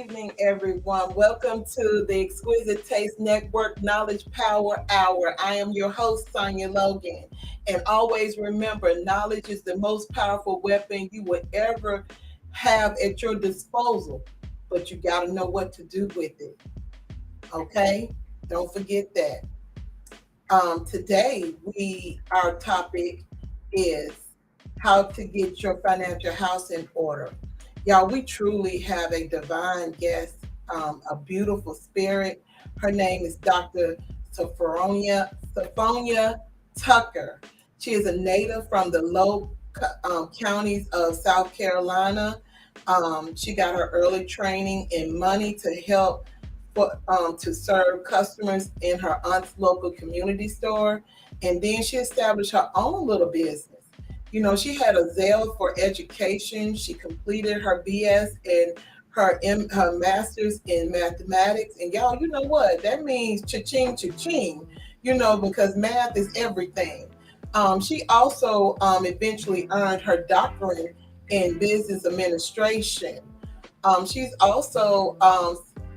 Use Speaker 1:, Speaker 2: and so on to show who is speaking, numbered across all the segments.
Speaker 1: evening, everyone. Welcome to the Exquisite Taste Network Knowledge Power Hour. I am your host, Sonia Logan. And always remember, knowledge is the most powerful weapon you will ever have at your disposal, but you got to know what to do with it. Okay? Don't forget that. Today, our topic is how to get your financial house in order. Y'all, we truly have a divine guest, a beautiful spirit. Her name is Dr. Sophonia Tucker. She is a native from the low counties of South Carolina. She got her early training in money to help to serve customers in her aunt's local community store. And then she established her own little business. You know, she had a zeal for education. She completed her BS and her master's in mathematics. And y'all, you know what? That means cha-ching, cha-ching, because math is everything. She also eventually earned her doctorate in business administration. She's also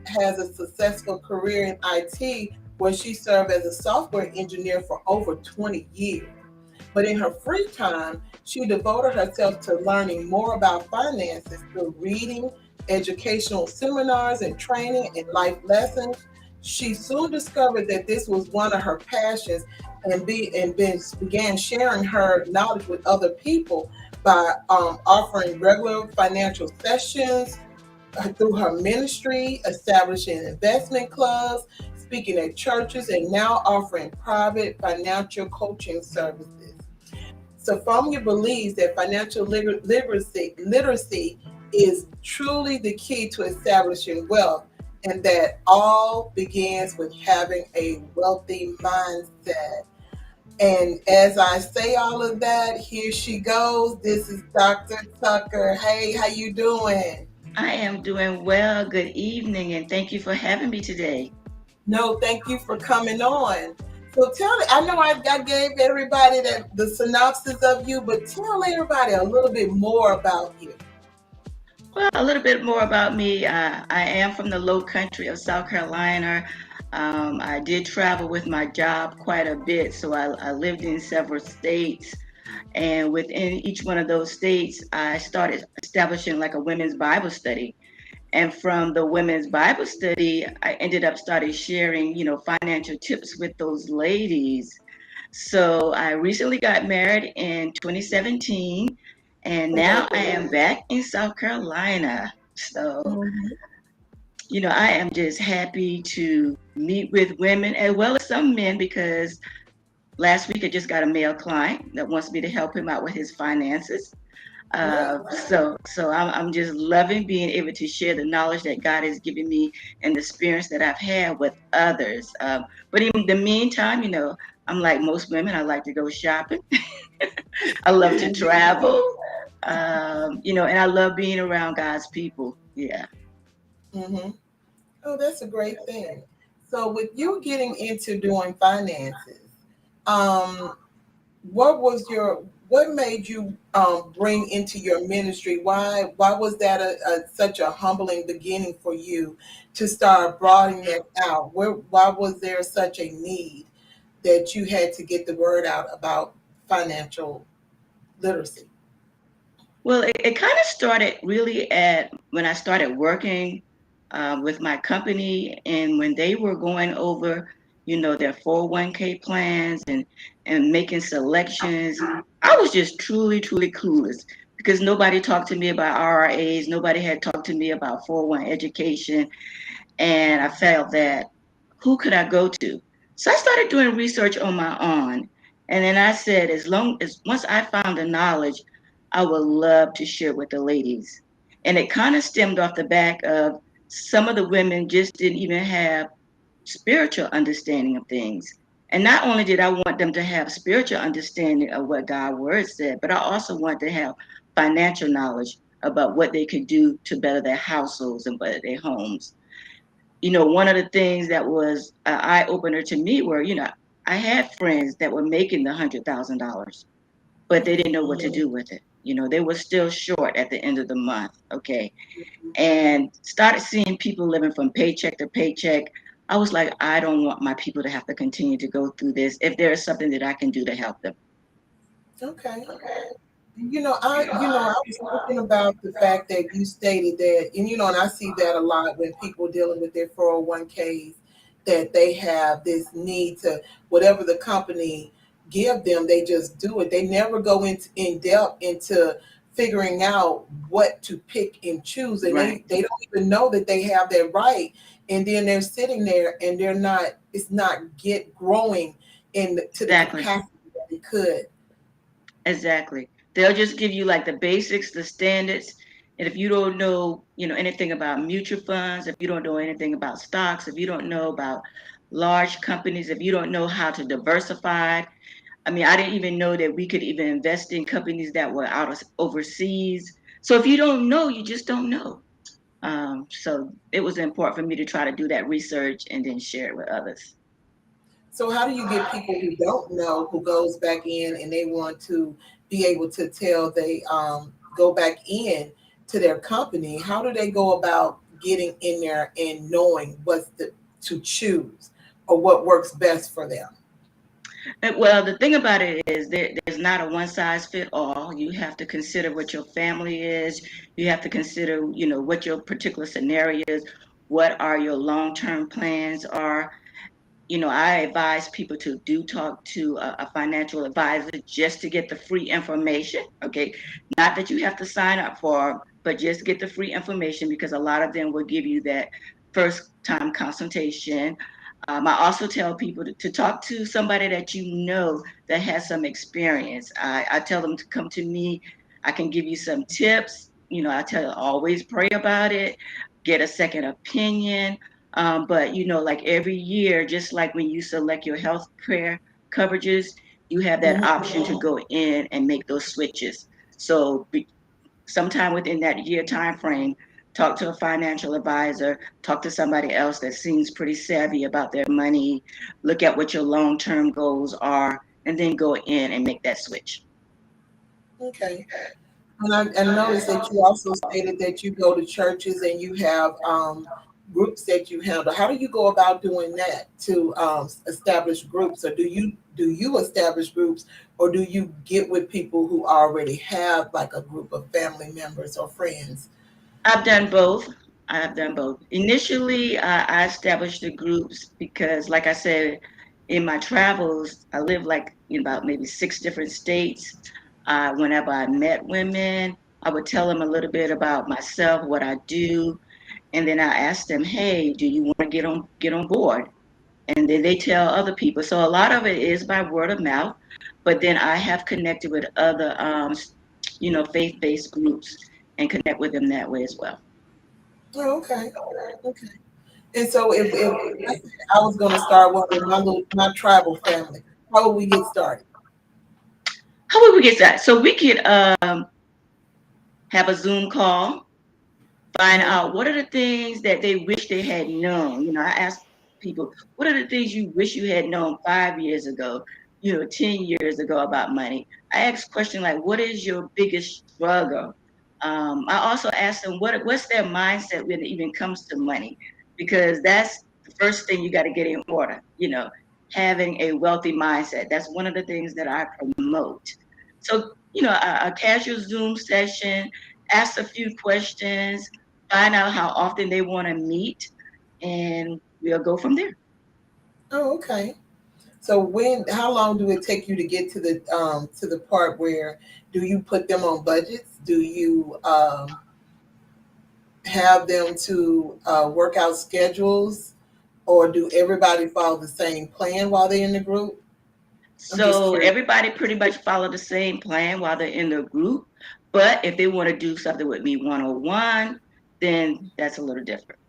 Speaker 1: has a successful career in IT where she served as a software engineer for over 20 years. But in her free time, she devoted herself to learning more about finances through reading, educational seminars, and training and life lessons. She soon discovered that this was one of her passions began sharing her knowledge with other people by offering regular financial sessions through her ministry, establishing investment clubs, speaking at churches, and now offering private financial coaching services. Sophomia believes that financial literacy is truly the key to establishing wealth, and that all begins with having a wealthy mindset. And as I say all of that, here she goes. This is Dr. Tucker. Hey, how you doing?
Speaker 2: I am doing well. Good evening, and thank you for having me today.
Speaker 1: No, thank you for coming on. So tell me, I know I gave everybody the synopsis of you, but tell everybody a little bit more about you.
Speaker 2: Well, a little bit more about me. I am from the low country of South Carolina. I did travel with my job quite a bit, so I lived in several states. And within each one of those states, I started establishing like a women's Bible study. And from the women's Bible study, I ended up started sharing, financial tips with those ladies. So I recently got married in 2017, and now I am back in South Carolina. So,
Speaker 1: Mhm.
Speaker 2: I am just happy to meet with women as well as some men because last week I just got a male client that wants me to help him out with his finances.
Speaker 1: Yeah.
Speaker 2: So I'm just loving being able to share the knowledge that God has given me and the experience that I've had with others. But in the meantime, I'm like most women. I like to go shopping. I love to travel. And I love being around God's people. Yeah.
Speaker 1: Hmm. Oh, that's a great thing. So with you getting into doing finances, um, what made you bring into your ministry? Why was that such a humbling beginning for you to start broadening it out? Why was there such a need that you had to get the word out about financial literacy?
Speaker 2: Well, it kind of started really at when I started working with my company and when they were going over, their 401k plans and making selections. I was just truly, truly clueless because nobody talked to me about RRAs. Nobody had talked to me about 401 education. And I felt that who could I go to? So I started doing research on my own. And then I said, as long as once I found the knowledge, I would love to share with the ladies. And it kind of stemmed off the back of some of the women just didn't even have spiritual understanding of things. And not only did I want them to have spiritual understanding of what God's word said, but I also want to have financial knowledge about what they could do to better their households and better their homes. One of the things that was an eye opener to me were, I had friends that were making the $100,000, but they didn't know what to do with it. They were still short at the end of the month. Okay. And started seeing people living from paycheck to paycheck. I was like, I don't want my people to have to continue to go through this. If there is something that I can do to help them.
Speaker 1: Okay. I was thinking about the fact that you stated that, and and I see that a lot when people dealing with their 401ks, that they have this need to whatever the company give them, they just do it. They never go into in depth into figuring out what to pick and choose, and
Speaker 2: Right.
Speaker 1: they don't even know that they have that right. And then they're sitting there and they're not. It's not get growing to the
Speaker 2: Exactly.
Speaker 1: capacity that it could.
Speaker 2: Exactly. They'll just give you like the basics, the standards. And if you don't know, anything about mutual funds, if you don't know anything about stocks, if you don't know about large companies, if you don't know how to diversify. I mean, I didn't even know that we could even invest in companies that were out of overseas. So if you don't know, you just don't know. So it was important for me to try to do that research and then share it with others.
Speaker 1: So how do you get people who don't know who goes back in and they want to be able to tell they go back in to their company? How do they go about getting in there and knowing to choose or what works best for them?
Speaker 2: Well, the thing about it is there's not a one size fit all. You have to consider what your family is. You have to consider, what your particular scenario is. What are your long term plans are? I advise people to do talk to a financial advisor just to get the free information. Okay. Not that you have to sign up for, but just get the free information because a lot of them will give you that first time consultation. I also tell people to talk to somebody that that has some experience. I tell them to come to me. I can give you some tips. I tell you always pray about it, get a second opinion. But like every year, just like when you select your health care coverages, you have that
Speaker 1: Mhm.
Speaker 2: option to go in and make those switches. So sometime within that year time frame, talk to a financial advisor, talk to somebody else that seems pretty savvy about their money, look at what your long-term goals are, and then go in and make that switch.
Speaker 1: Okay. And I noticed that you also stated that you go to churches and you have groups that you handle. How do you go about doing that to establish groups, or do you establish groups, or do you get with people who already have like a group of family members or friends?
Speaker 2: I've done both. I've done both. Initially, I established the groups because, like I said, in my travels, I lived like in about maybe 6 different states. Whenever I met women, I would tell them a little bit about myself, what I do, and then I asked them, "Hey, do you want to get on board?" And then they tell other people. So a lot of it is by word of mouth, but then I have connected with other, faith-based groups and connect with them that way as well.
Speaker 1: Oh, okay. Okay. And so if let's say I was going to start one with my tribal family, how would we get started?
Speaker 2: How would we get that? So we could have a Zoom call, find
Speaker 1: Hmm.
Speaker 2: out what are the things that they wish they had known. I ask people, what are the things you wish you had known 5 years ago, 10 years ago about money? I ask questions like, what is your biggest struggle? I also ask them what's their mindset when it even comes to money, because that's the first thing you got to get in order. Having a wealthy mindset. That's one of the things that I promote. So, a casual Zoom session, ask a few questions, find out how often they want to meet, and we'll go from there.
Speaker 1: Oh, okay. So how long do it take you to get to the part where do you put them on budgets? Do you have them to work out schedules, or do everybody follow the same plan while they're in the group? I'm just
Speaker 2: So
Speaker 1: curious.
Speaker 2: everybody pretty much follow the same plan while they're in the group. But if they want to do something with me one-on-one, then that's a little different.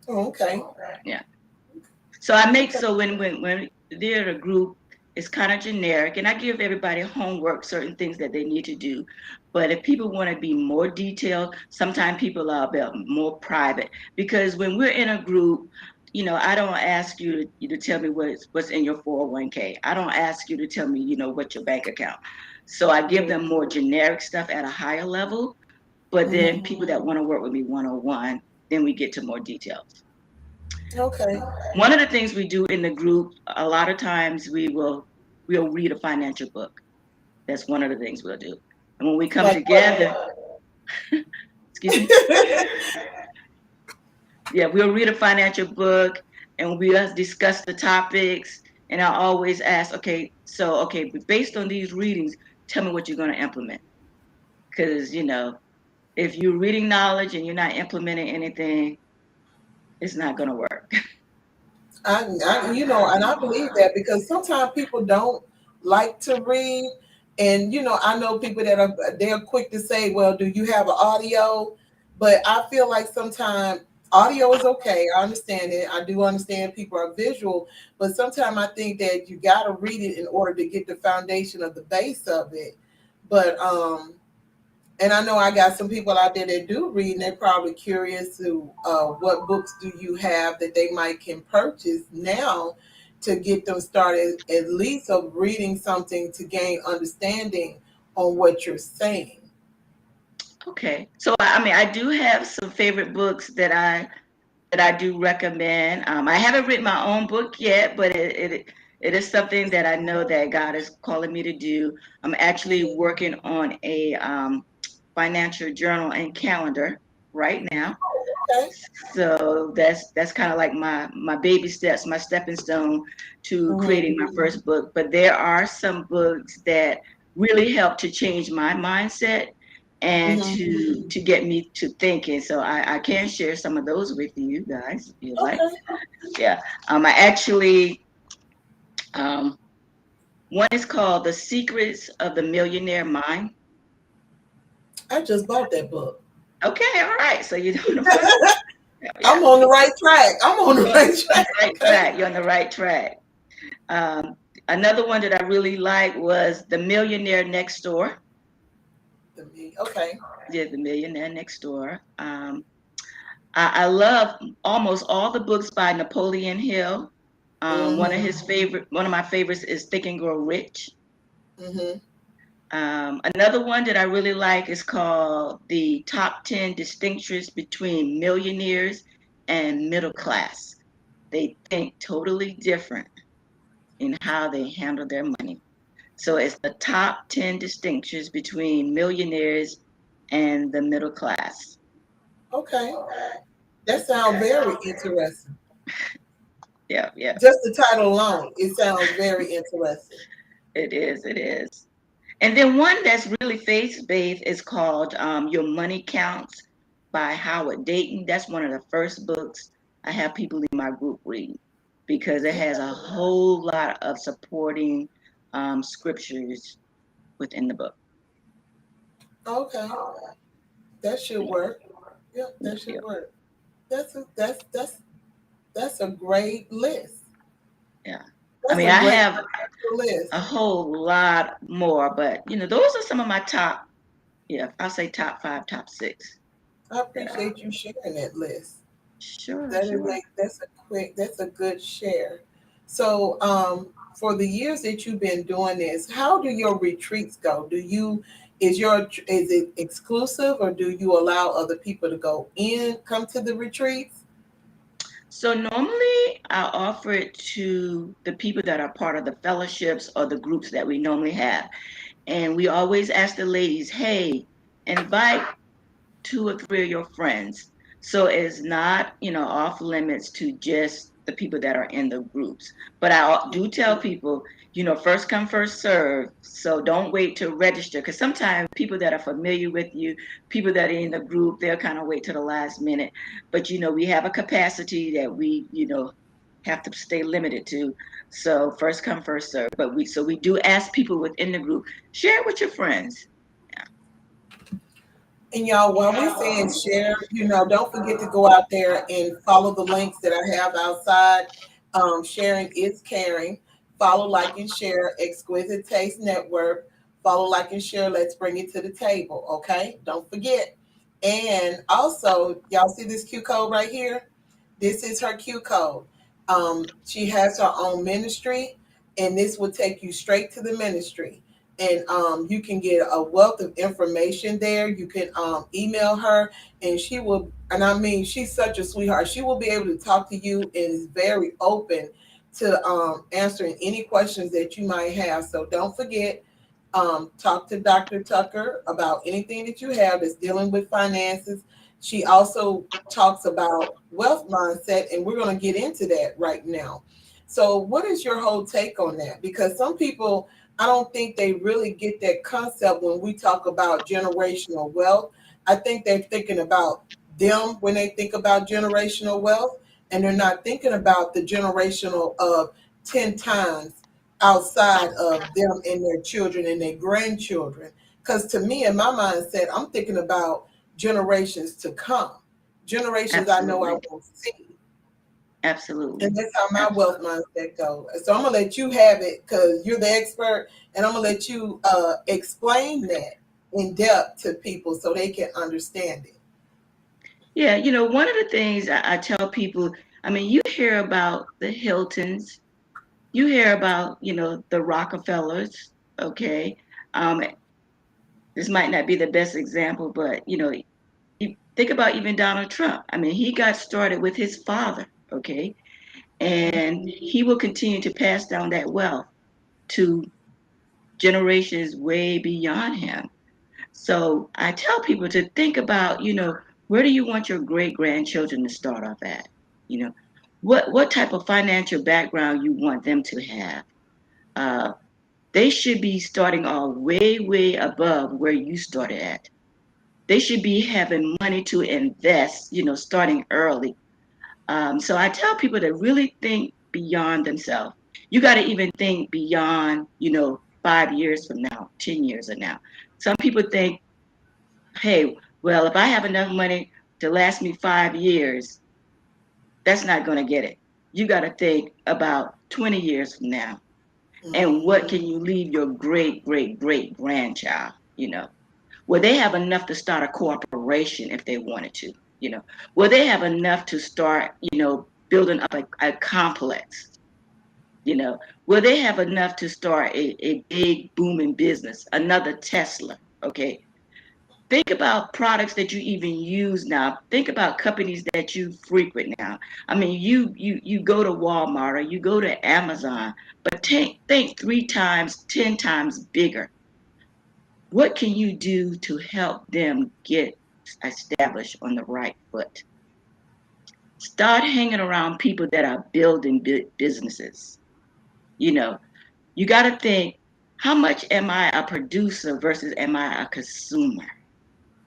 Speaker 1: Oh, okay.
Speaker 2: Yeah. So I make
Speaker 1: Okay.
Speaker 2: so when they're in a group, it's kind of generic, and I give everybody homework, certain things that they need to do. But if people want to be more detailed, sometimes people are a bit more private because when we're in a group, I don't ask you to tell me what's in your 401k. I don't ask you to tell me, what's your bank account. So I give them more generic stuff at a higher level, but then people that want to work with me one-on-one, then we get to more details.
Speaker 1: Okay.
Speaker 2: One of the things we do in the group, a lot of times we'll read a financial book. That's one of the things we'll do. And when we come
Speaker 1: Like
Speaker 2: together, excuse me, yeah, we'll read a financial book and we'll discuss the topics. And I always ask, okay, based on these readings, tell me what you're going to implement. Because, if you're reading knowledge and you're not implementing anything, it's not going to work.
Speaker 1: and I believe that because sometimes people don't like to read, and I know people that they're quick to say, "Well, do you have an audio?" But I feel like sometimes audio is okay. I understand it. I do understand people are visual, but sometimes I think that you got to read it in order to get the foundation of the base of it. But and I know I got some people out there that do read, and they're probably curious to what books do you have that they might can purchase now to get them started, at least of reading something to gain understanding on what you're saying.
Speaker 2: Okay. So, I mean, I do have some favorite books that I do recommend. I haven't written my own book yet, but it is something that I know that God is calling me to do. I'm actually working on a financial journal and calendar right now.
Speaker 1: Okay.
Speaker 2: So that's kind of like my baby steps, my stepping stone to
Speaker 1: Hmm.
Speaker 2: creating my first book. But there are some books that really help to change my mindset and
Speaker 1: Hmm.
Speaker 2: to get me to thinking. So I can share some of those with you guys if you like.
Speaker 1: Okay.
Speaker 2: Yeah. I actually um, one is called The Secrets of the Millionaire Mind.
Speaker 1: I just bought that book.
Speaker 2: Okay, all right. So you know the
Speaker 1: I'm
Speaker 2: yeah,
Speaker 1: on the right track. I'm on the right
Speaker 2: on
Speaker 1: track.
Speaker 2: the right
Speaker 1: Okay.
Speaker 2: track. You're on the right track. Um, Another one that I really liked was The Millionaire Next Door.
Speaker 1: Okay.
Speaker 2: Yeah, The Millionaire Next Door. I love almost all the books by Napoleon Hill.
Speaker 1: Hmm.
Speaker 2: One of my favorites is Think and Grow Rich.
Speaker 1: Hmm.
Speaker 2: Another one that I really like is called The Top 10 Distinctions Between Millionaires and Middle Class. They think totally different in how they handle their money. So it's the top 10 distinctions between millionaires and the middle class.
Speaker 1: Okay. That sounds very interesting.
Speaker 2: Yeah, yeah,
Speaker 1: Just the title alone, it sounds very interesting.
Speaker 2: it is. It is. And then one that's really faith-based is called Your Money Counts by Howard Dayton. That's one of the first books I have people in my group read because it has a whole lot of supporting scriptures within the book.
Speaker 1: Okay, that should
Speaker 2: Yeah,
Speaker 1: work. Yep,
Speaker 2: yeah,
Speaker 1: that should
Speaker 2: yeah.
Speaker 1: work. That's a great list.
Speaker 2: Yeah. I
Speaker 1: That's
Speaker 2: mean,
Speaker 1: a
Speaker 2: I
Speaker 1: great
Speaker 2: have
Speaker 1: list.
Speaker 2: a whole lot more, but those are some of my top, yeah, I'll say top five, top six.
Speaker 1: I
Speaker 2: Yeah,
Speaker 1: appreciate you sharing that list.
Speaker 2: sure,
Speaker 1: That is
Speaker 2: sure.
Speaker 1: that's a good share. So, for the years that you've been doing this, how do your retreats go? Is it exclusive, or do you allow other people to come to the retreats?
Speaker 2: So normally I offer it to the people that are part of the fellowships or the groups that we normally have. And we always ask the ladies, hey, invite two or three of your friends. So it's not, off limits to just the people that are in the groups. But I do tell people, first come, first serve. So don't wait to register because sometimes people that are familiar with you, people that are in the group, they'll kind of wait to the last minute. But, we have a capacity that we, have to stay limited to. So first come, first serve. But we do ask people within the group, share it with your friends.
Speaker 1: And y'all, while we're saying share, don't forget to go out there and follow the links that I have outside. Sharing is caring. Follow, like, and share Exquisite Taste Network. Follow, like, and share. Let's bring it to the table. Okay, don't forget. And also, y'all see this Q code right here? This is her Q code. She has her own ministry, and this will take you straight to the ministry. And you can get a wealth of information there. You can email her, and she will. And I mean, she's such a sweetheart. She will be able to talk to you and is very open to answering any questions that you might have. So don't forget, talk to Dr. Tucker about anything that you have that's dealing with finances. She also talks about wealth mindset, and we're going to get into that right now. So, what is your whole take on that? Because some people, I don't think they really get that concept when we talk about generational wealth. I think they're thinking about them when they think about generational wealth, and they're not thinking about the generational of 10 times outside of them and their children and their grandchildren. Because to me, in my mindset, I'm thinking about generations to come, generations I know I
Speaker 2: Absolutely.
Speaker 1: won't see.
Speaker 2: Absolutely.
Speaker 1: And that's how my wealth
Speaker 2: Absolutely.
Speaker 1: mindset goes. So I'm gonna let you have it because you're the expert, and I'm gonna let you explain that in depth to people so they can understand it.
Speaker 2: Yeah, one of the things I tell people, I mean, you hear about the Hiltons, you hear about, the Rockefellers, okay? Um, this might not be the best example, but, you think about even Donald Trump. I mean, he got started with his father, okay? And he will continue to pass down that wealth to generations way beyond him. So I tell people to think about, where do you want your great grandchildren to start off at? You know, what type of financial background you want them to have? Uh, they should be starting off way, way above where you started at. They should be having money to invest, starting early. So I tell people to really think beyond themselves. You got to even think beyond, 5 years from now, 10 years from now. Some people think, hey, well, if I have enough money to last me 5 years, that's not going to get it. You got to think about 20 years from now. And what
Speaker 1: Mhm.
Speaker 2: can you leave your great, great, great grandchild? Will they have enough to start a corporation if they wanted to? Will they have enough to start, building up a complex? Will they have enough to start a big booming business, another Tesla? Okay. Think about products that you even use now. Think about companies that you frequent now. I mean, you go to Walmart or you go to Amazon, but think 3 times, 10 times bigger. What can you do to help them get established on the right foot? Start hanging around people that are building businesses. You know, you got to think, how much am I a producer versus am I a consumer?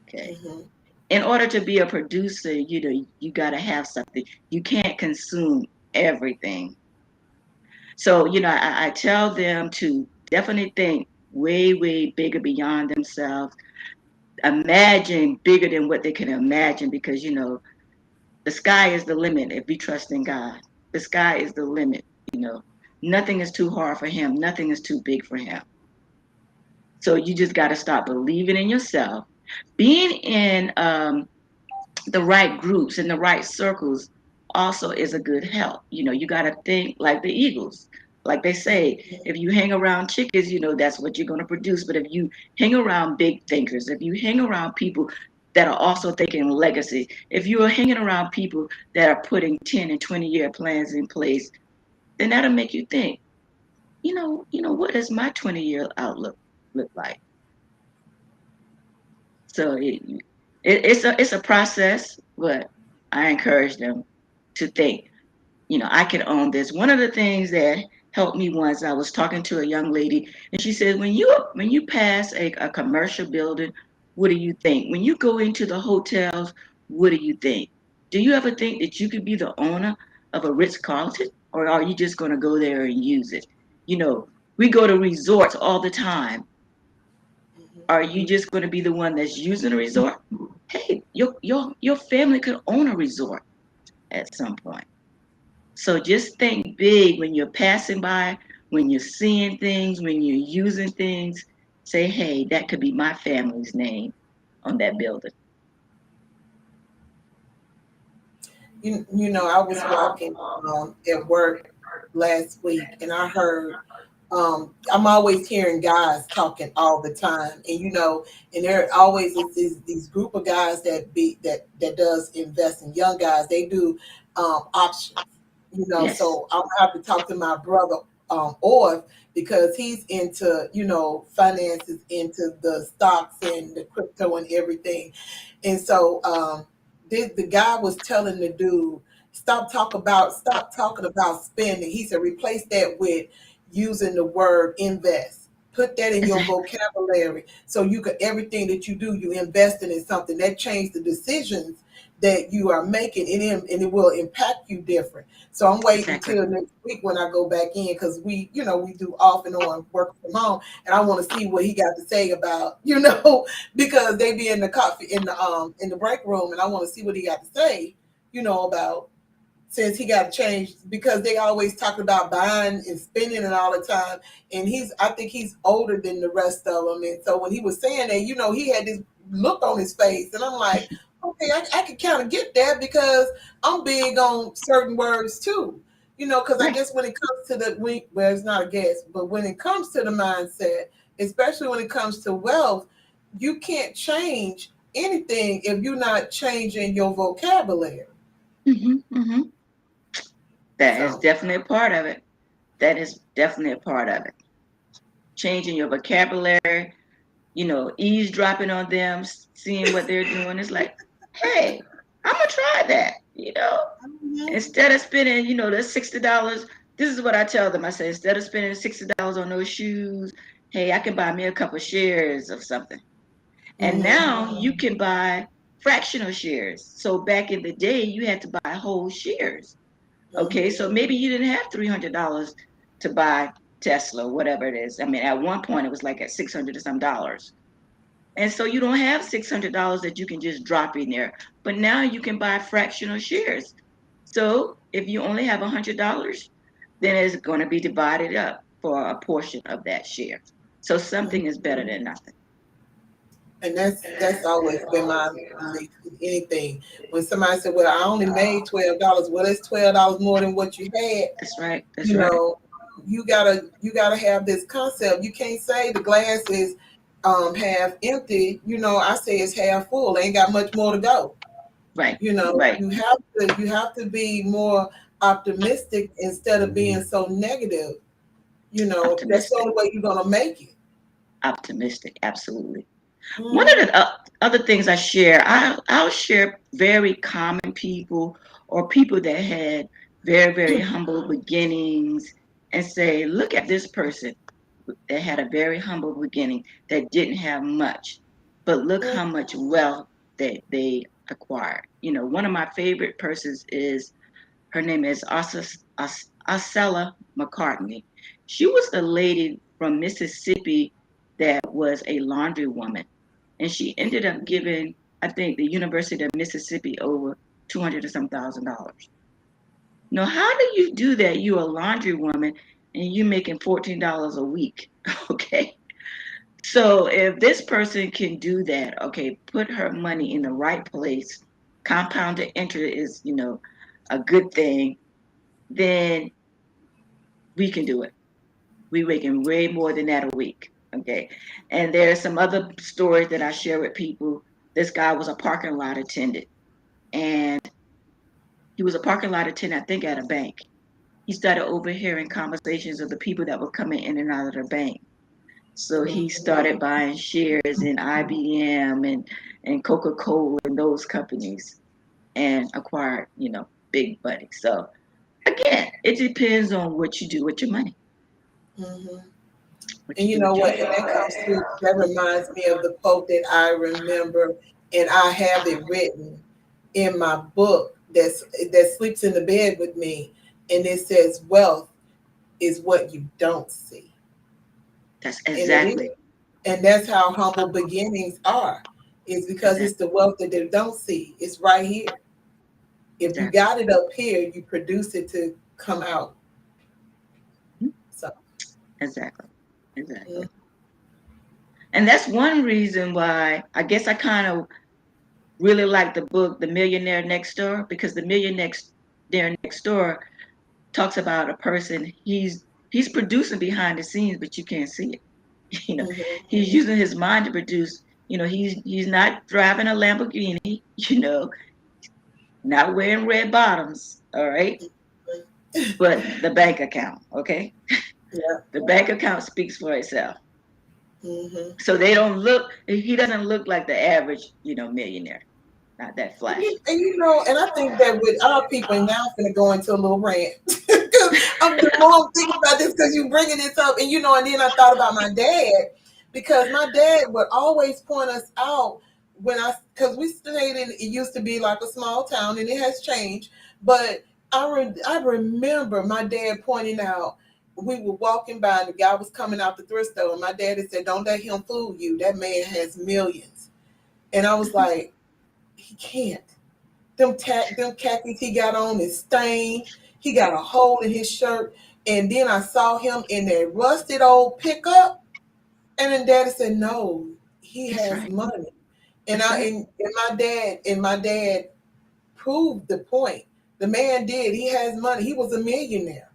Speaker 2: Okay.
Speaker 1: Mhm.
Speaker 2: In order to be a producer, you got to have something. You can't consume everything. So, I tell them to definitely think way, way bigger beyond themselves. Imagine bigger than what they can imagine because, the sky is the limit if we trust in God. The sky is the limit, you know. Nothing is too hard for him. Nothing is too big for him. So you just got to start believing in yourself. Being in the right groups and the right circles also is a good help. You got to think like the Eagles. Like they say, if you hang around chickens, that's what you're going to produce. But if you hang around big thinkers, if you hang around people that are also thinking legacy, if you are hanging around people that are putting 10 and 20-year plans in place, then that'll make you think, what does my 20-year outlook look like? So it's a process, but I encourage them to think, I can own this. One of the things that helped me once, I was talking to a young lady, and she said, when you pass a commercial building, what do you think? When you go into the hotels, what do you think? Do you ever think that you could be the owner of a Ritz-Carlton, or are you just going to go there and use it? You know, we go to resorts all the time.
Speaker 1: Mhm.
Speaker 2: Are you just going to be the one that's using a resort? Hey, your family could own a resort at some point. So just think big when you're passing by, when you're seeing things, when you're using things. Say, hey, that could be my family's name on that building.
Speaker 1: You know, I was walking at work last week, and I heard. I'm always hearing guys talking all the time, and you know, and there always is these group of guys that does invest in young guys. They do options, you know.
Speaker 2: Yes.
Speaker 1: So I'm gonna have to talk to my brother Orv, because he's into, you know, finances, into the stocks and the crypto and everything. And so the guy was telling the dude, stop talking about spending. He said, replace that with using the word invest. Put that in your
Speaker 2: Exactly.
Speaker 1: vocabulary, so you could, everything that you do, you investing in something that change the decisions that you are making, and it will impact you different. So I'm waiting
Speaker 2: Exactly.
Speaker 1: till next week when I go back in, because we, you know, we do off and on work from home, and I want to see what he got to say about, you know, because they be in the coffee in the break room, and I want to see what he got to say, you know, about, since he got changed, because they always talk about buying and spending and all the time. And I think he's older than the rest of them. And so when he was saying that, you know, he had this look on his face, and I'm like, okay, I can kind of get that, because I'm big on certain words too. You know, because I
Speaker 2: Right.
Speaker 1: guess when it comes to well, it's not a guess, but when it comes to the mindset, especially when it comes to wealth, you can't change anything if you're not changing your vocabulary.
Speaker 2: Hmm. That is
Speaker 1: So.
Speaker 2: definitely a part of it. That is definitely a part of it. Changing your vocabulary, eavesdropping on them, seeing what they're doing. It's like, hey, I'm gonna try that.
Speaker 1: Mhm.
Speaker 2: Instead of spending, the $60. This is what I tell them. I say, instead of spending $60 on those shoes, hey, I can buy me a couple shares of something. And
Speaker 1: Mhm.
Speaker 2: now you can buy fractional shares. So back in the day, you had to buy whole shares. Okay,
Speaker 1: Mhm.
Speaker 2: so maybe you didn't have $300 to buy Tesla, whatever it is. I mean, at one point it was like at 600 or some dollars. And so you don't have $600 that you can just drop in there. But now you can buy fractional shares. So if you only have $100, then it's going to be divided up for a portion of that share. So something is better than nothing.
Speaker 1: And that's always been my belief with anything. When somebody said, "Well, I only made $12," well, it's $12 more than what you had.
Speaker 2: That's right. That's
Speaker 1: You
Speaker 2: right.
Speaker 1: know, you gotta have this concept. You can't say the glass is half empty. You know, I say it's half full. Ain't got much more to go.
Speaker 2: Right.
Speaker 1: You know,
Speaker 2: Right.
Speaker 1: you have to be more optimistic instead of being so negative. You know, that's the
Speaker 2: Optimistic.
Speaker 1: only way you're gonna make it.
Speaker 2: Optimistic. Absolutely. One of
Speaker 1: Mhm.
Speaker 2: the other things I share, I'll share very common people or people that had very, very humble beginnings and say, look at this person that had a very humble beginning that didn't have much, but look how much wealth that they acquired. One of my favorite persons is, her name is Asela McCartney. She was the lady from Mississippi that was a laundry woman, and she ended up giving, I think, the University of Mississippi over 200 or some $1,000. Now, how do you do that? You're a laundry woman and you making $14 a week. Okay. So if this person can do that, okay, put her money in the right place, compounded interest is, a good thing, then we can do it. We making way more than that a week. Okay. And there's some other stories that I share with people. This guy was a parking lot attendant, and he was a parking lot attendant, I think, at a bank. He started overhearing conversations of the people that were coming in and out of the bank. So he started buying shares in IBM and Coca-Cola and those companies, and acquired, big money. So again, it depends on what you do with your money.
Speaker 1: Mhm.
Speaker 2: What
Speaker 1: And
Speaker 2: you
Speaker 1: you
Speaker 2: do
Speaker 1: know
Speaker 2: with your
Speaker 1: what?
Speaker 2: money.
Speaker 1: And that reminds me of the quote that I remember, and I have it written in my book that sleeps in the bed with me, and it says, "Wealth is what you don't see,"
Speaker 2: That's
Speaker 1: and it is,
Speaker 2: exactly,
Speaker 1: and that's how humble beginnings are. It's because it's
Speaker 2: exactly,
Speaker 1: the wealth that they don't see. It's right here. If you
Speaker 2: exactly,
Speaker 1: got it up here, you produce it to come out. So,
Speaker 2: exactly, exactly.
Speaker 1: mm,
Speaker 2: And that's one reason why I guess I kind of really like the book The Millionaire Next Door, because the millionaire next door talks about a person, he's producing behind the scenes, but you can't see it. You know,
Speaker 1: Mhm.
Speaker 2: he's using his mind to produce. You know, he's not driving a Lamborghini, you know, not wearing red bottoms, all right? But the bank account, okay?
Speaker 1: Yeah.
Speaker 2: The bank account speaks for itself.
Speaker 1: Mhm.
Speaker 2: So they don't look, he doesn't look like the average, you know, millionaire. Not that flashy.
Speaker 1: And you know, and I think that with our people, and now I'm gonna go into a little rant because I'm the more I'm thinking about this because you bringing this up, and you know, and then I thought about my dad because my dad would always point us out when because we stayed in, it used to be like a small town, and it has changed, but I remember my dad pointing out. We were walking by, and the guy was coming out the thrift store, and my dad had said, "Don't let him fool you. That man has millions." And I was like, "He can't." Them khakis he got on is stained. He got a hole in his shirt. And then I saw him in that rusted old pickup. And then Daddy said, "No, he
Speaker 2: That's
Speaker 1: has
Speaker 2: right.
Speaker 1: money." And
Speaker 2: That's
Speaker 1: I
Speaker 2: right.
Speaker 1: and my dad proved the point. The man did. He has money. He was a millionaire.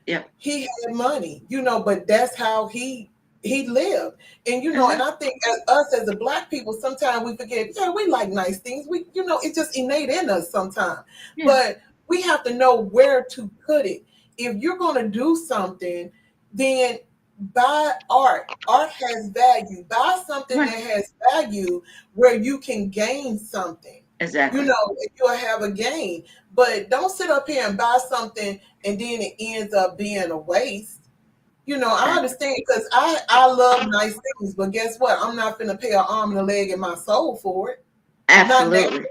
Speaker 2: Yep.
Speaker 1: He had money, you know, but that's how he lived. And you
Speaker 2: That's
Speaker 1: know, and
Speaker 2: right.
Speaker 1: I think as us as a black people, sometimes we forget, yeah, we like nice things. We, you know, it's just innate in us sometimes.
Speaker 2: Yeah.
Speaker 1: But we have to know where to put it. If you're gonna do something, then buy art. Art has value. Buy something
Speaker 2: Right.
Speaker 1: that has value where you can gain something. You
Speaker 2: Exactly.
Speaker 1: know, you'll have a gain. But don't sit up here and buy something and then it ends up being a waste. You know, I
Speaker 2: Exactly.
Speaker 1: understand because I love nice things, but guess what? I'm not gonna pay an arm and a leg and my soul for it. Not now.
Speaker 2: Absolutely.
Speaker 1: You know,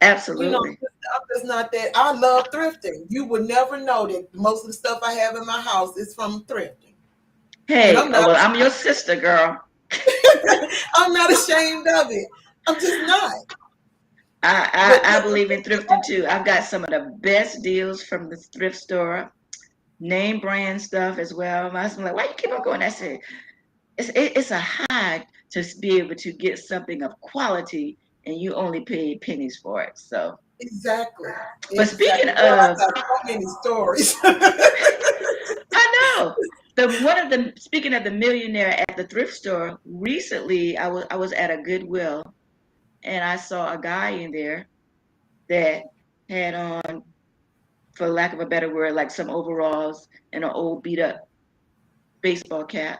Speaker 2: Absolutely.
Speaker 1: I'm just not that. I love thrifting. You would never know that most of the stuff I have in my house is from thrifting, and
Speaker 2: Hey, oh, well, I'm your sister, girl.
Speaker 1: I'm not ashamed of it. I'm just not.
Speaker 2: I,
Speaker 1: But
Speaker 2: I, I believe in thrifting too. I've got some of the best deals from the thrift store, name brand stuff as well. My husband's like, why you keep on going? I said, it's a high to be able to get something of quality and you only pay pennies for it. So,
Speaker 1: exactly,
Speaker 2: but speaking
Speaker 1: exactly. Girl, I
Speaker 2: of,
Speaker 1: got so many stories.
Speaker 2: I know the one of the speaking of the millionaire at the thrift store. Recently, I was at a Goodwill and I saw a guy in there that had on, for lack of a better word, like some overalls and an old beat up baseball cap.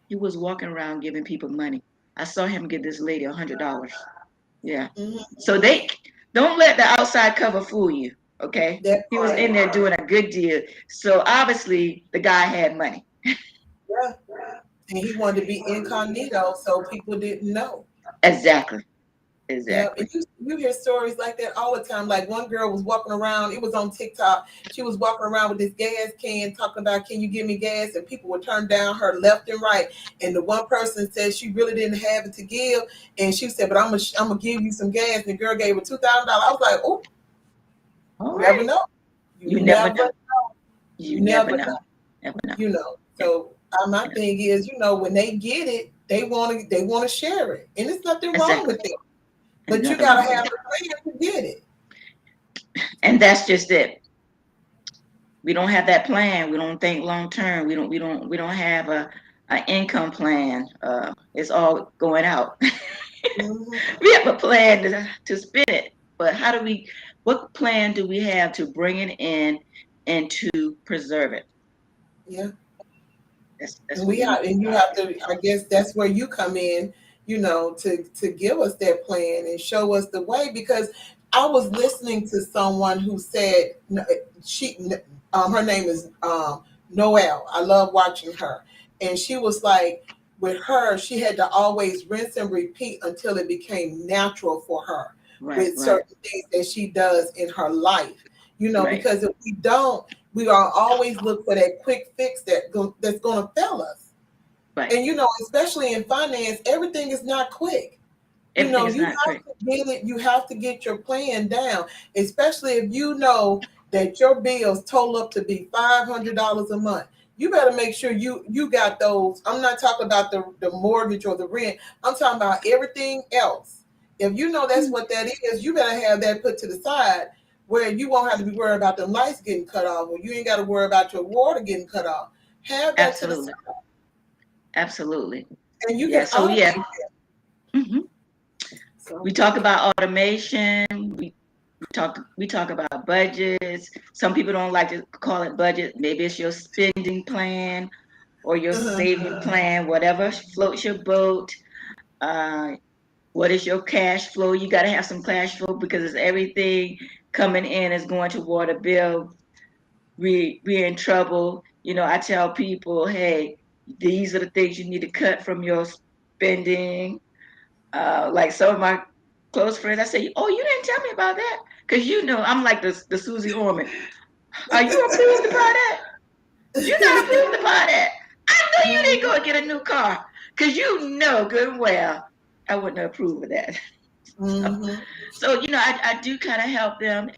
Speaker 2: He was walking around giving people money. I saw him give this lady $100. Yeah.
Speaker 1: Mhm.
Speaker 2: So they don't let the outside cover fool you. Okay.
Speaker 1: That
Speaker 2: He was
Speaker 1: part.
Speaker 2: in there doing a good deal. So obviously the guy had money.
Speaker 1: Yeah. And he wanted to be incognito so people didn't know.
Speaker 2: Exactly.
Speaker 1: Yeah, and
Speaker 2: Exactly.
Speaker 1: you hear stories like that all the time. Like one girl was walking around, it was on TikTok. She was walking around with this gas can talking about, "Can you give me gas?" And people would turn down her left and right. And the one person said she really didn't have it to give. And she said, "But I'm gonna give you some gas." And the girl gave her $2,000. I was like, "Oh,
Speaker 2: All
Speaker 1: you never
Speaker 2: right.
Speaker 1: know. You
Speaker 2: You never
Speaker 1: never,
Speaker 2: know.
Speaker 1: you
Speaker 2: You never
Speaker 1: never
Speaker 2: know.
Speaker 1: know,
Speaker 2: Never know.
Speaker 1: you know."
Speaker 2: Yeah.
Speaker 1: So my
Speaker 2: Yeah.
Speaker 1: thing is, you know, when they get it, they wanna share it. And there's nothing wrong
Speaker 2: Exactly.
Speaker 1: with it.
Speaker 2: There's
Speaker 1: But you
Speaker 2: nothing
Speaker 1: gotta
Speaker 2: wrong with
Speaker 1: have
Speaker 2: that.
Speaker 1: the plan to get it.
Speaker 2: And that's just it. We don't have that plan. We don't think long term. We don't have a income plan. It's all going out.
Speaker 1: Mhm.
Speaker 2: We have a plan to spend it, but what plan do we have to bring it in and to preserve it?
Speaker 1: Yeah.
Speaker 2: That's
Speaker 1: And
Speaker 2: what
Speaker 1: we
Speaker 2: we need
Speaker 1: have,
Speaker 2: to
Speaker 1: and you
Speaker 2: figure
Speaker 1: have to, I guess that's where you come in, you know, to give us that plan and show us the way. Because I was listening to someone who said she, her name is Noelle. I love watching her, and she was like, with her, she had to always rinse and repeat until it became natural for her
Speaker 2: right,
Speaker 1: with
Speaker 2: right,
Speaker 1: certain things that she does in her life. You know,
Speaker 2: right,
Speaker 1: because if we don't, we are always look for that quick fix that's going to fail us.
Speaker 2: right.
Speaker 1: And you know, especially in finance, everything is not quick. You
Speaker 2: Everything
Speaker 1: know,
Speaker 2: is
Speaker 1: you
Speaker 2: not
Speaker 1: have
Speaker 2: quick.
Speaker 1: to get it. You have to get your plan down, especially if you know that your bills total up to be $500 a month. You better make sure you got those. I'm not talking about the mortgage or the rent. I'm talking about everything else. If you know that's what that is, you better have that put to the side where you won't have to be worried about the lights getting cut off, or you ain't got to worry about your water getting cut off. Have that to the
Speaker 2: Absolutely.
Speaker 1: side,
Speaker 2: Absolutely.
Speaker 1: and you
Speaker 2: Yeah.
Speaker 1: can
Speaker 2: So yeah.
Speaker 1: automate.
Speaker 2: hmm
Speaker 1: So
Speaker 2: We talk about automation. We talk about budgets. Some people don't like to call it budget. Maybe it's your spending plan or your
Speaker 1: uh-huh.
Speaker 2: saving plan, whatever floats your boat. Uh, what is your cash flow? You got to have some cash flow because it's everything coming in is going toward a bill. We're in trouble. I tell people, hey, these are the things you need to cut from your spending. Like some of my close friends, I say, oh, you didn't tell me about that. Because I'm like the Susie Orman. Are you approved to buy that? You're not approved to buy that. I know you didn't go and get a new car. Because you know good and well I wouldn't approve of that.
Speaker 1: Mm-hmm.
Speaker 2: So, I do kind of help them.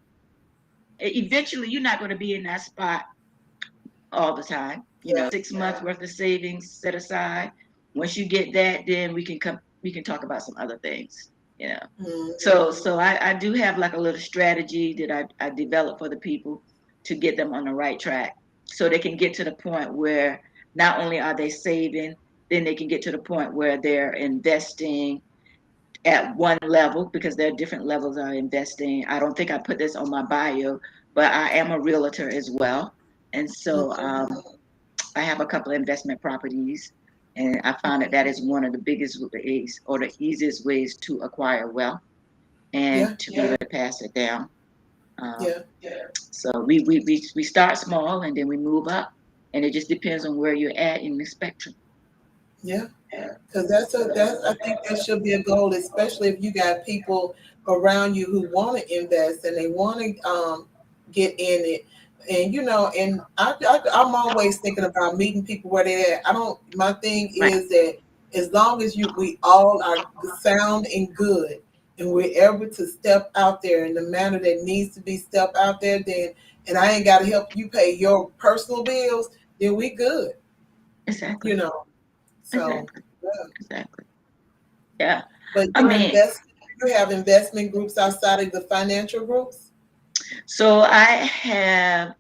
Speaker 2: Eventually, you're not going to be in that spot all the time.
Speaker 1: Yeah.
Speaker 2: 6 months worth of savings set aside. Once you get that, then we can talk about some other things.
Speaker 1: Mm-hmm.
Speaker 2: So I do have like a little strategy that I develop for the people to get them on the right track so they can get to the point where not only are they saving, then they can get to the point where they're investing at one level because there are different levels of investing. I don't think I put this on my bio, but I am a realtor as well. And so I have a couple of investment properties, and I found that is one of the biggest ways or the easiest ways to acquire wealth
Speaker 1: Yeah.
Speaker 2: and to be able to pass it down. Um,
Speaker 1: Yeah.
Speaker 2: so we start small and then we move up, and it just depends on where you're at in the spectrum.
Speaker 1: Yeah. Because that's I think that should be a goal, especially if you got people around you who want to invest and they want to get in it. And and I'm always thinking about meeting people where they're at. I don't. My thing
Speaker 2: Right.
Speaker 1: is that as long as we all are sound and good, and we're able to step out there in the manner that needs to be stepped out there, then and I ain't got to help you pay your personal bills, then we good.
Speaker 2: Exactly.
Speaker 1: You know. So.
Speaker 2: Exactly.
Speaker 1: Yeah.
Speaker 2: Exactly. Yeah.
Speaker 1: But
Speaker 2: I mean,
Speaker 1: you have investment groups outside of the financial groups?
Speaker 2: so I have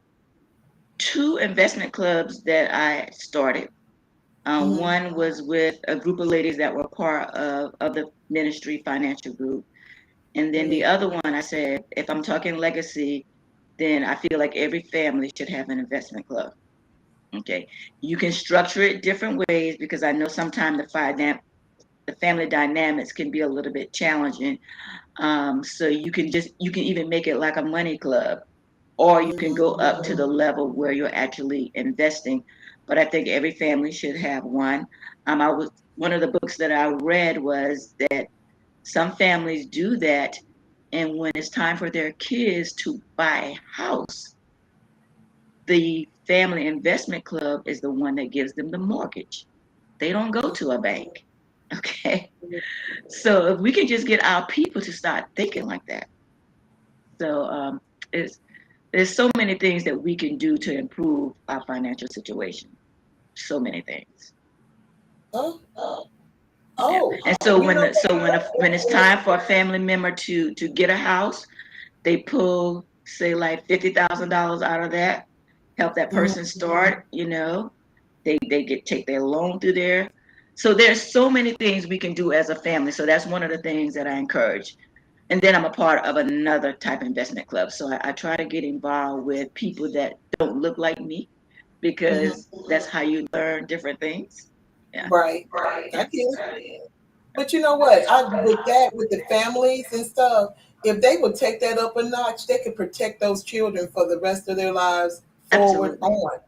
Speaker 2: two investment clubs that I started.
Speaker 1: Hmm.
Speaker 2: One was with a group of ladies that were part of the ministry financial group. And then the
Speaker 1: Hmm.
Speaker 2: other one, I said, if I'm talking legacy, then I feel like every family should have an investment club. Okay. You can structure it different ways because I know sometimes the family dynamics can be a little bit challenging. So you can even make it like a money club, or you can go
Speaker 1: Hmm.
Speaker 2: up to the level where you're actually investing. But I think every family should have one. I was One of the books that I read was that some families do that, and when it's time for their kids to buy a house, the family investment club is the one that gives them the mortgage. They don't go to a bank. Okay. So if we can just get our people to start thinking like that. So it's there's so many things that we can do to improve our financial situation. So many things.
Speaker 1: Oh,
Speaker 2: Yeah.
Speaker 1: oh,
Speaker 2: And so
Speaker 1: you know,
Speaker 2: when it's time for a family member to get a house, they pull say like $50,000 out of that, help that
Speaker 1: mhm.
Speaker 2: person start. They take their loan through there. So there's so many things we can do as a family. So that's one of the things that I encourage. And then I'm a part of another type of investment club. So I try to get involved with people that don't look like me
Speaker 1: Mhm.
Speaker 2: because that's how you learn different things. Yeah.
Speaker 1: Right. I
Speaker 2: Yeah.
Speaker 1: get it. But you know what? With the families and stuff, if they would take that up a notch, they could protect those children for the rest of their lives forward
Speaker 2: Absolutely.
Speaker 1: on.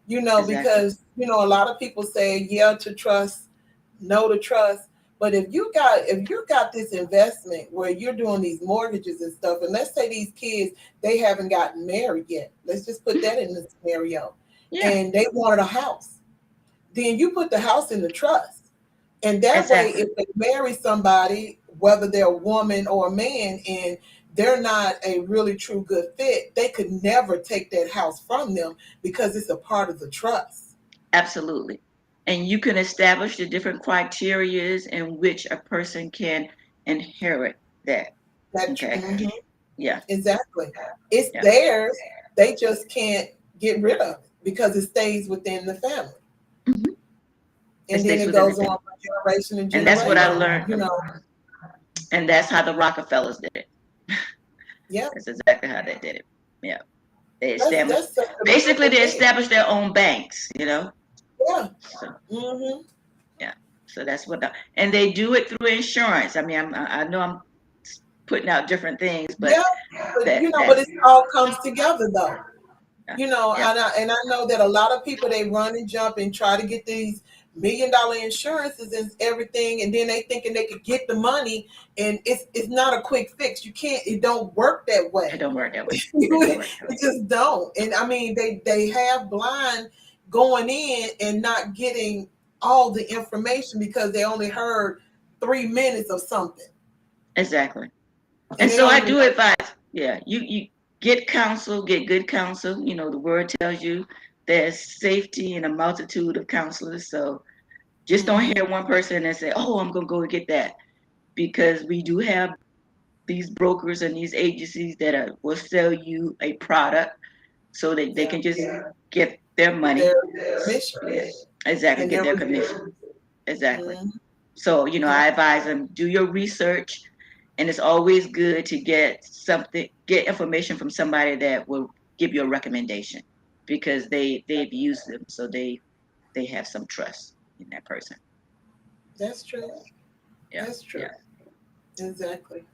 Speaker 2: Exactly.
Speaker 1: Because a lot of people say yeah to trust, no to trust. But if you got this investment where you're doing these mortgages and stuff, and let's say these kids they haven't gotten married yet. Let's just put that in the scenario.
Speaker 2: Yeah.
Speaker 1: And they wanted a house. Then you put the house in the trust. And that way,
Speaker 2: Exactly.
Speaker 1: if they marry somebody, whether they're a woman or a man, and they're not a really true good fit, they could never take that house from them because it's a part of the trust.
Speaker 2: Absolutely. And you can establish the different criterias in which a person can inherit. that.
Speaker 1: That
Speaker 2: Okay.
Speaker 1: mhm,
Speaker 2: Yeah.
Speaker 1: exactly. It's
Speaker 2: Yeah.
Speaker 1: theirs. They just can't get rid of it because it stays within the family.
Speaker 2: Mhm. It
Speaker 1: And then
Speaker 2: stays
Speaker 1: it
Speaker 2: within the
Speaker 1: goes on
Speaker 2: family.
Speaker 1: from generation to
Speaker 2: And that's what I
Speaker 1: generation. You
Speaker 2: learned.
Speaker 1: know,
Speaker 2: And that's how the Rockefellers did it.
Speaker 1: yeah,
Speaker 2: That's exactly how they did it. Yeah. They established,
Speaker 1: that's such a
Speaker 2: basically
Speaker 1: beautiful
Speaker 2: they
Speaker 1: thing.
Speaker 2: established their own banks, you know.
Speaker 1: Yeah.
Speaker 2: So
Speaker 1: Hmm.
Speaker 2: yeah. So that's what and they do it through insurance. I mean, I know I'm putting out different things, but
Speaker 1: Yeah. But but
Speaker 2: that's
Speaker 1: it all comes together though.
Speaker 2: yeah. Yeah.
Speaker 1: And I know that a lot of people, they run and jump and try to get these $1 million insurances and everything, and then they thinking they could get the money, and it's not a quick fix. You can't. It don't work that
Speaker 2: It
Speaker 1: way.
Speaker 2: don't work that way. It don't work that way.
Speaker 1: It just don't. And I mean, they have blind going in and not getting all the information because they only heard 3 minutes of something,
Speaker 2: Exactly.
Speaker 1: and
Speaker 2: And
Speaker 1: they
Speaker 2: so
Speaker 1: don't
Speaker 2: I
Speaker 1: even
Speaker 2: do
Speaker 1: know.
Speaker 2: advise, yeah, you get counsel, get good counsel. You know, the word tells you there's safety in a multitude of counselors. So just don't
Speaker 1: Mhm.
Speaker 2: hear one person and say, oh, I'm going to go and get that. Because we do have these brokers and these agencies that will sell you a product so that they
Speaker 1: Yeah,
Speaker 2: can just get their money.
Speaker 1: their mission
Speaker 2: Yeah, exactly,
Speaker 1: and
Speaker 2: get
Speaker 1: their
Speaker 2: their
Speaker 1: review.
Speaker 2: commission. Exactly.
Speaker 1: Mhm.
Speaker 2: So,
Speaker 1: Yeah,
Speaker 2: I advise them, do your research. And it's always good to get information from somebody that will give you a recommendation because they've used them. So they have some trust in that person.
Speaker 1: that's true.
Speaker 2: Yeah.
Speaker 1: That's true.
Speaker 2: Yeah.
Speaker 1: Exactly.
Speaker 2: I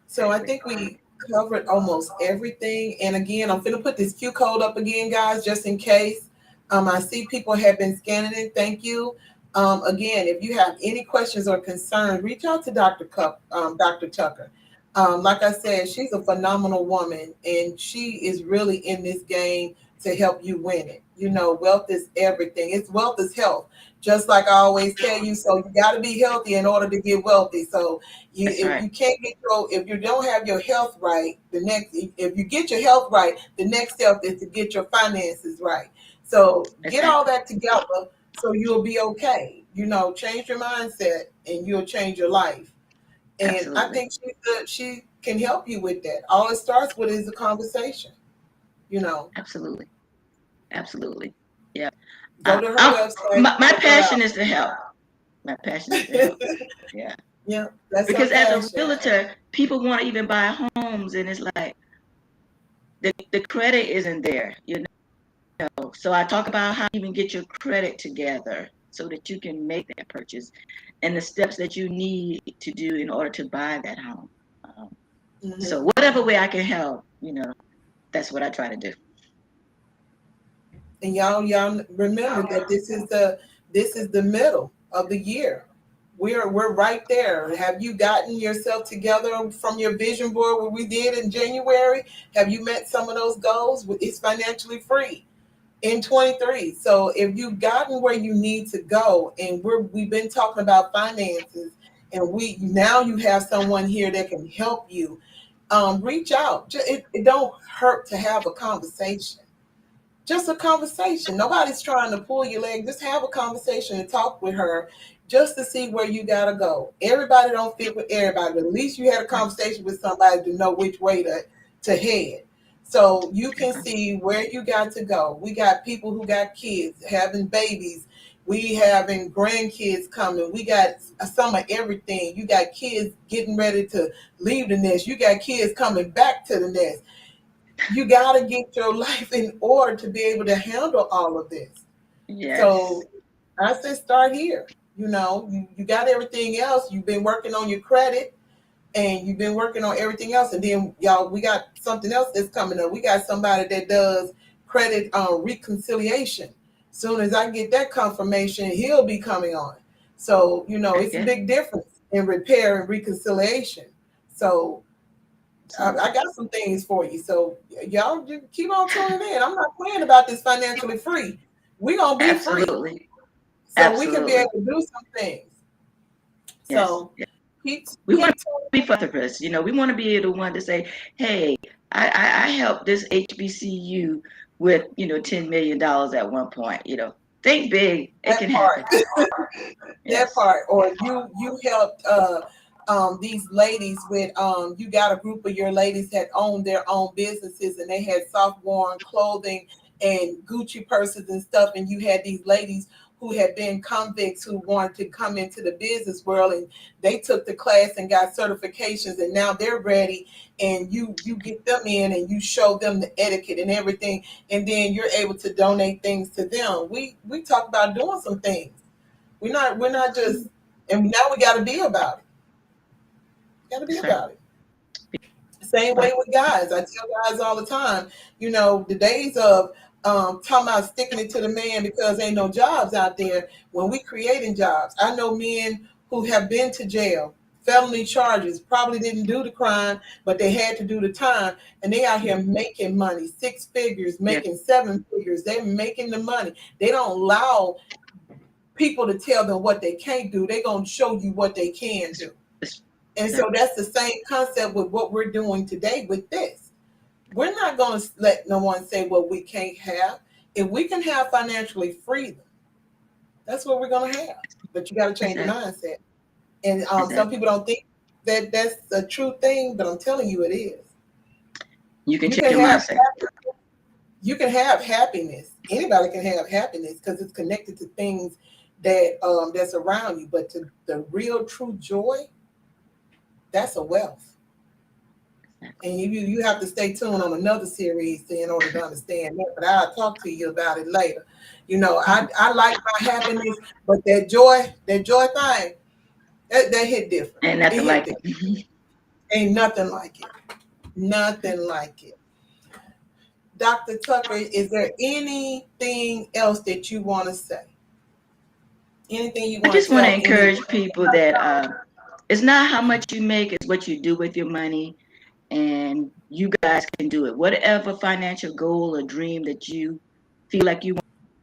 Speaker 1: So I
Speaker 2: agree.
Speaker 1: think we covered almost everything. And again, I'm going to put this Q code up again, guys, just in case. I see people have been scanning it. Thank you. Again, if you have any questions or concerns, reach out to Dr. Tucker. Like I said, she's a phenomenal woman, and she is really in this game to help you win it. Wealth is everything. It's wealth is health. Just like I always tell you, so you got to be healthy in order to get wealthy. So
Speaker 2: That's
Speaker 1: if
Speaker 2: right.
Speaker 1: you can't get if you don't have your health right, if you get your health right, the next step is to get your finances right. So get all
Speaker 2: Exactly.
Speaker 1: that together so you'll be okay. Change your mindset and you'll change your life. And I
Speaker 2: Absolutely.
Speaker 1: think she can help you with that. All it starts with is a conversation. You know,
Speaker 2: Absolutely. Absolutely. Yeah.
Speaker 1: Go to her
Speaker 2: I'm,
Speaker 1: website,
Speaker 2: my
Speaker 1: check her
Speaker 2: passion is to help. My passion is to help.
Speaker 1: out.
Speaker 2: Yeah.
Speaker 1: Yeah, that's her
Speaker 2: Because as a
Speaker 1: passion.
Speaker 2: realtor, people want to even buy homes, and it's like the credit isn't there, So I talk about how you even get your credit together so that you can make that purchase and the steps that you need to do in order to buy that home. Um,
Speaker 1: Hmm.
Speaker 2: so whatever way I can help, that's what I try to do.
Speaker 1: And y'all remember that this is the middle of the year. We're right there. Have you gotten yourself together from your vision board, what we did in January? Have you met some of those goals? It's financially free in 23. So if you've gotten where you need to go, and we've been talking about finances, and you have someone here that can help you. Reach out. It don't hurt to have a conversation, just a conversation. Nobody's trying to pull your leg. Just have a conversation and talk with her just to see where you gotta go. Everybody don't fit with everybody, but at least you had a conversation with somebody to know which way to head. So you can see where you got to go. We got people who got kids, having babies. We having grandkids coming. We got some of everything. You got kids getting ready to leave the nest. You got kids coming back to the nest. You got to get your life in order to be able to handle all of this.
Speaker 2: Yes,
Speaker 1: So I said, start here. You got everything else. You've been working on your credit and you've been working on everything else. And then, y'all, we got something else that's coming up. We got somebody that does credit reconciliation. Soon as I get that confirmation, he'll be coming on. So,
Speaker 2: very
Speaker 1: it's a
Speaker 2: good.
Speaker 1: big difference in repair and reconciliation. So I
Speaker 2: Absolutely.
Speaker 1: got some things for you. So y'all just keep on tuning in. I'm not playing about this financially free. We're gonna be free.
Speaker 2: Absolutely.
Speaker 1: So we can be
Speaker 2: Absolutely.
Speaker 1: able to do some things.
Speaker 2: Yes.
Speaker 1: So keep
Speaker 2: We want
Speaker 1: keep
Speaker 2: to
Speaker 1: tuning
Speaker 2: be philanthropists. We want to be the one to say, hey, I helped this HBCU with, $10 million at one point. Think big, it
Speaker 1: that
Speaker 2: can
Speaker 1: part.
Speaker 2: happen.
Speaker 1: That
Speaker 2: Yes.
Speaker 1: part. Or you helped these ladies with you got a group of your ladies that own their own businesses, and they had soft worn clothing and Gucci purses and stuff, and you had these ladies who had been convicts who wanted to come into the business world, and they took the class and got certifications, and now they're ready, and you get them in and you show them the etiquette and everything, and then you're able to donate things to them. We talk about doing some things. We're not just, and now we got to be about it. Got to be about it. Same way with guys. I tell guys all the time, the days of talking about sticking it to the man because ain't no jobs out there. When we creating jobs, I know men who have been to jail, felony charges, probably didn't do the crime, but they had to do the time, and they out here making money, 6 figures, making 7 figures. They're making the money. They don't allow people to tell them what they can't do. They're gonna show you what they can do. And so that's the same concept with what we're doing today with this. We're not going to let no one say what we can't have. If we can have financially freedom, that's what we're going to have. But you got to change your mindset. And some people don't think that that's a true thing, but I'm telling you it is.
Speaker 2: You can change your mindset.
Speaker 1: You can have happiness. Anybody can have happiness because it's connected to things that that's around you. But to the real true joy, that's a wealth. And you have to stay tuned on another series in order to understand that. But I'll talk to you about it later. I like my happiness, but that joy thing, that hit different.
Speaker 2: Ain't nothing like it.
Speaker 1: Ain't nothing like it. Nothing like it. Dr. Tucker, is there anything else that you want to say? Anything you want to say?
Speaker 2: I just want to encourage people that it's not how much you make, it's what you do with your money. And you guys can do it. Whatever financial goal or dream that you feel like you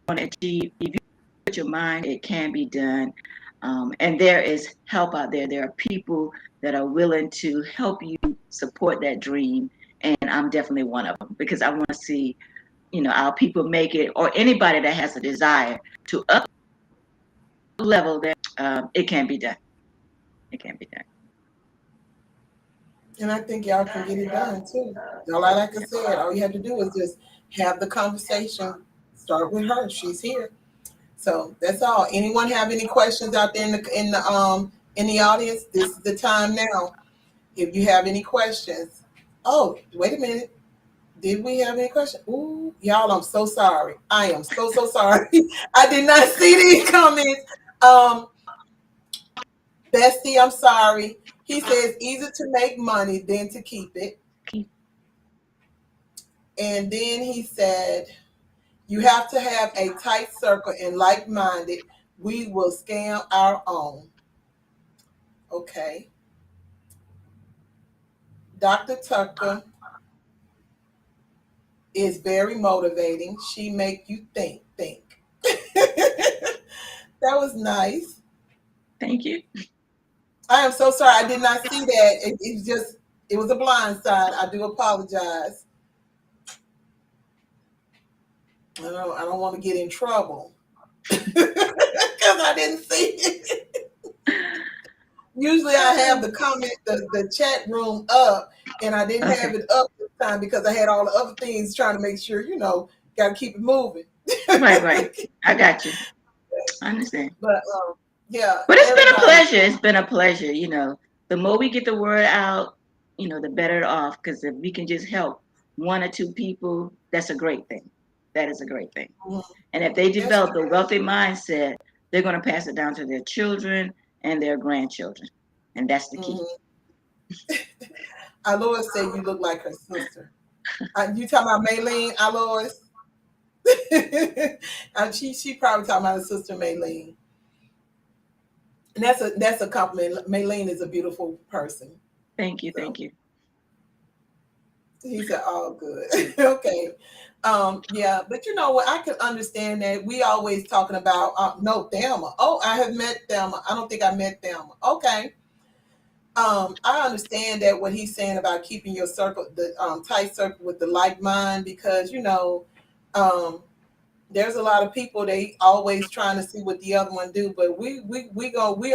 Speaker 2: want to achieve, if you put your mind, it can be done. And there is help out there. There are people that are willing to help you support that dream. And I'm definitely one of them because I want to see, our people make it, or anybody that has a desire to up level that it can be done. It can be done.
Speaker 1: And I think y'all can get it done too. Like I said, all you have to do is just have the conversation. Start with her. She's here. So that's all. Anyone have any questions out there in the audience? This is the time now. If you have any questions. Oh, wait a minute. Did we have any questions? Ooh, y'all, I'm so sorry. I am so sorry. I did not see these comments. Bestie, I'm sorry. He says easier to make money than to keep it. And then he said, you have to have a tight circle and like-minded. We will scam our own. Okay. Dr. Tucker is very motivating. She make you think. That was nice.
Speaker 2: Thank you.
Speaker 1: I am so sorry. I did not see that. It was a blind side. I do apologize. I don't want to get in trouble because I didn't see it. Usually I have the comment, the chat room up, and I didn't have it up this time because I had all the other things trying to make sure, got to keep it moving.
Speaker 2: Right. I got you. I understand.
Speaker 1: But yeah.
Speaker 2: But it's been a pleasure. It's been a pleasure. The more we get the word out, the better off. Because if we can just help 1 or 2 people, that's a great thing. That is a great thing. Mm-hmm. And if they develop a wealthy mindset, they're going to pass it down to their children and their grandchildren. And that's the key.
Speaker 1: Mm-hmm. Alois said you look like her sister. You talking about Maylene, Alois? She probably talking about her sister Maylene. And that's a compliment. Maylene is a beautiful person.
Speaker 2: Thank you.
Speaker 1: He said, "Oh, good." Okay. Yeah, but you know what? I can understand that. We always talking about no Thelma. Oh, I have met Thelma. I don't think I met Thelma. Okay. I understand that what he's saying about keeping your circle, the tight circle with the like mind, because there's a lot of people, they always trying to see what the other one do, but we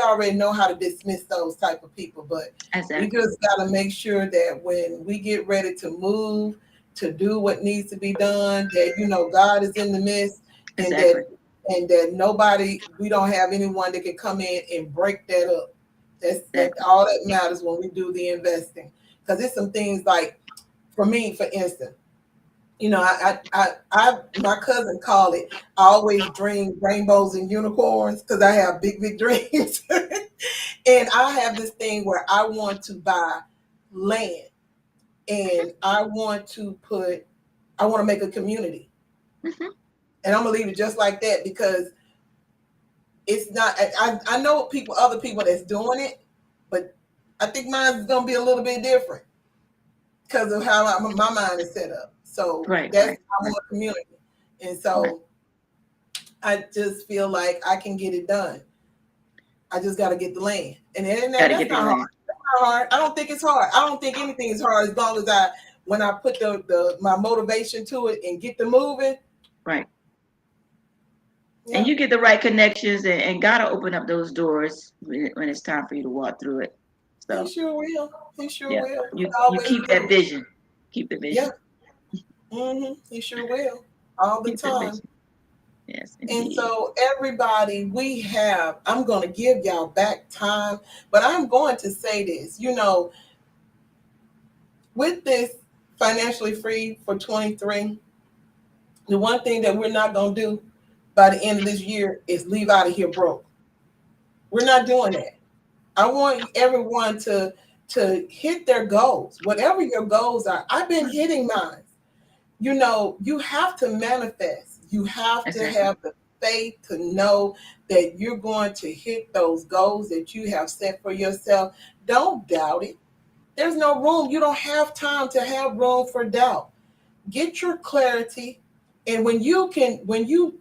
Speaker 1: already know how to dismiss those type of people. But we
Speaker 2: Exactly.
Speaker 1: just got to make sure that when we get ready to move to do what needs to be done, that God is in the midst, and
Speaker 2: Exactly.
Speaker 1: that nobody, we don't have anyone that can come in and break that up. That
Speaker 2: Exactly.
Speaker 1: all that matters when we do the investing, because it's some things like, for me, for instance, my cousin called it, I always dream rainbows and unicorns because I have big, big dreams. And I have this thing where I want to buy land, and I want to make a community.
Speaker 2: Hmm.
Speaker 1: And I'm gonna leave it just like that, because it's not, I know other people that's doing it, but I think mine is gonna be a little bit different because of how my mind is set up. So
Speaker 2: Right.
Speaker 1: that's,
Speaker 2: Right.
Speaker 1: I
Speaker 2: Right.
Speaker 1: want a community. And
Speaker 2: Right.
Speaker 1: so I just feel like I can get it done. I just got to get the land, and
Speaker 2: Got to
Speaker 1: that's
Speaker 2: get the
Speaker 1: not hard.
Speaker 2: land.
Speaker 1: That's not hard. I don't think it's hard. I don't think anything is hard, as long as when I put my motivation to it and get the moving.
Speaker 2: Right.
Speaker 1: Yeah.
Speaker 2: And you get the right connections, and God will open up those doors when it's time for you to walk through it.
Speaker 1: He
Speaker 2: So
Speaker 1: sure will. He sure
Speaker 2: yeah,
Speaker 1: will. He
Speaker 2: you
Speaker 1: always
Speaker 2: keep that
Speaker 1: will.
Speaker 2: vision. Keep the
Speaker 1: Yeah.
Speaker 2: vision.
Speaker 1: He sure will. All the
Speaker 2: Keep the
Speaker 1: time.
Speaker 2: vision. Yes,
Speaker 1: And
Speaker 2: indeed.
Speaker 1: so, everybody, I'm going to give y'all back time, but I'm going to say this, with this financially free for 23, the one thing that we're not going to do by the end of this year is leave out of here broke. We're not doing that. I want everyone to hit their goals, whatever your goals are. I've been hitting mine. You have to manifest. You have to
Speaker 2: Exactly.
Speaker 1: have the faith to know that you're going to hit those goals that you have set for yourself. Don't doubt it. There's no room. You don't have time to have room for doubt. Get your clarity. And when you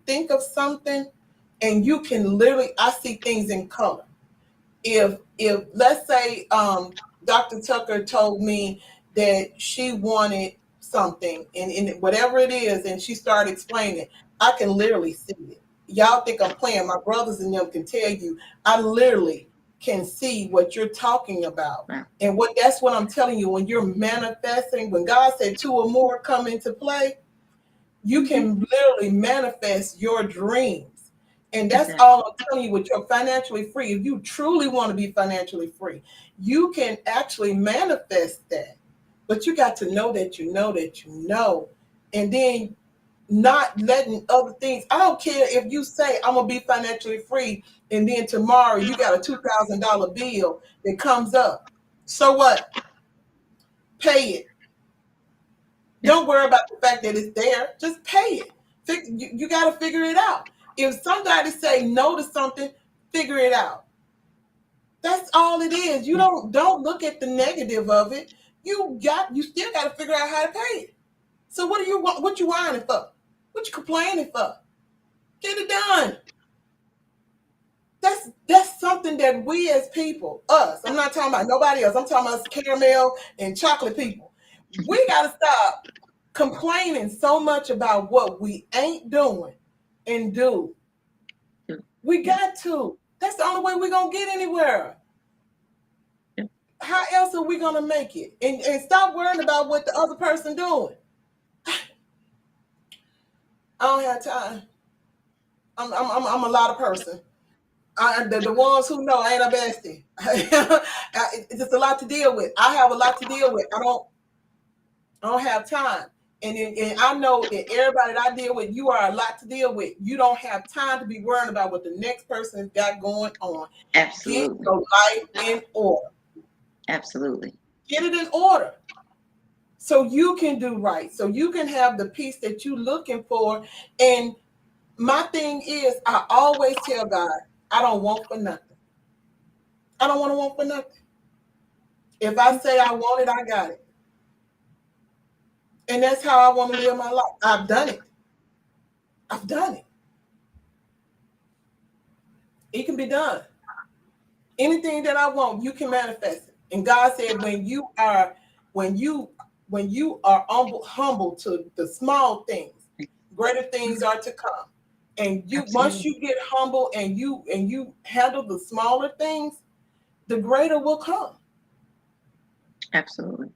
Speaker 1: think of something, and you can literally, I see things in color. If let's say Dr. Tucker told me that she wanted something, and whatever it is, and she started explaining it, I can literally see it. Y'all think I'm playing. My brothers and them can tell you, I literally can see what you're talking about.
Speaker 2: Wow.
Speaker 1: And that's what I'm telling you. When you're manifesting, when God said 2 or more come into play, you can literally manifest your dreams. And that's
Speaker 2: Exactly.
Speaker 1: all I'm telling you. With your financially free, if you truly want to be financially free, you can actually manifest that. But you got to know that you know that you know. And then not letting other things. I don't care if you say I'm gonna be financially free, and then tomorrow you got a $2,000 bill that comes up. So what? Pay it. Don't worry about the fact that it's there. Just pay it. You got to figure it out. If somebody say no to something, figure it out. That's all it is. You don't look at the negative of it. You still got to figure out how to pay it. So what do you want? What you whining for? What you complaining for? Get it done. That's something that we as people, us. I'm not talking about nobody else. I'm talking about us caramel and chocolate people. We got to stop complaining so much about what we ain't doing and do. We got to. That's the only way we're going to get anywhere. How else are we going to make it? And stop worrying about what the other person doing. I don't have time. I'm a lot of person. The ones who know I ain't a bestie. It's just a lot to deal with. I have a lot to deal with. I don't have time. And I know that everybody that I deal with, you are a lot to deal with. You don't have time to be worrying about what the next person has got going on. Get
Speaker 2: Absolutely.
Speaker 1: your life in order.
Speaker 2: Absolutely.
Speaker 1: Get it in order so you can do right. So you can have the peace that you're looking for. And my thing is, I always tell God, I don't want for nothing. I don't want to want for nothing. If I say I want it, I got it. And that's how I want to live my life. I've done it. I've done it. It can be done. Anything that I want, you can manifest it. And God said, when you are humble to the small things, greater things are to come. And you, once
Speaker 2: Absolutely.
Speaker 1: you get humble and you handle the smaller things, the greater will come.
Speaker 2: Absolutely.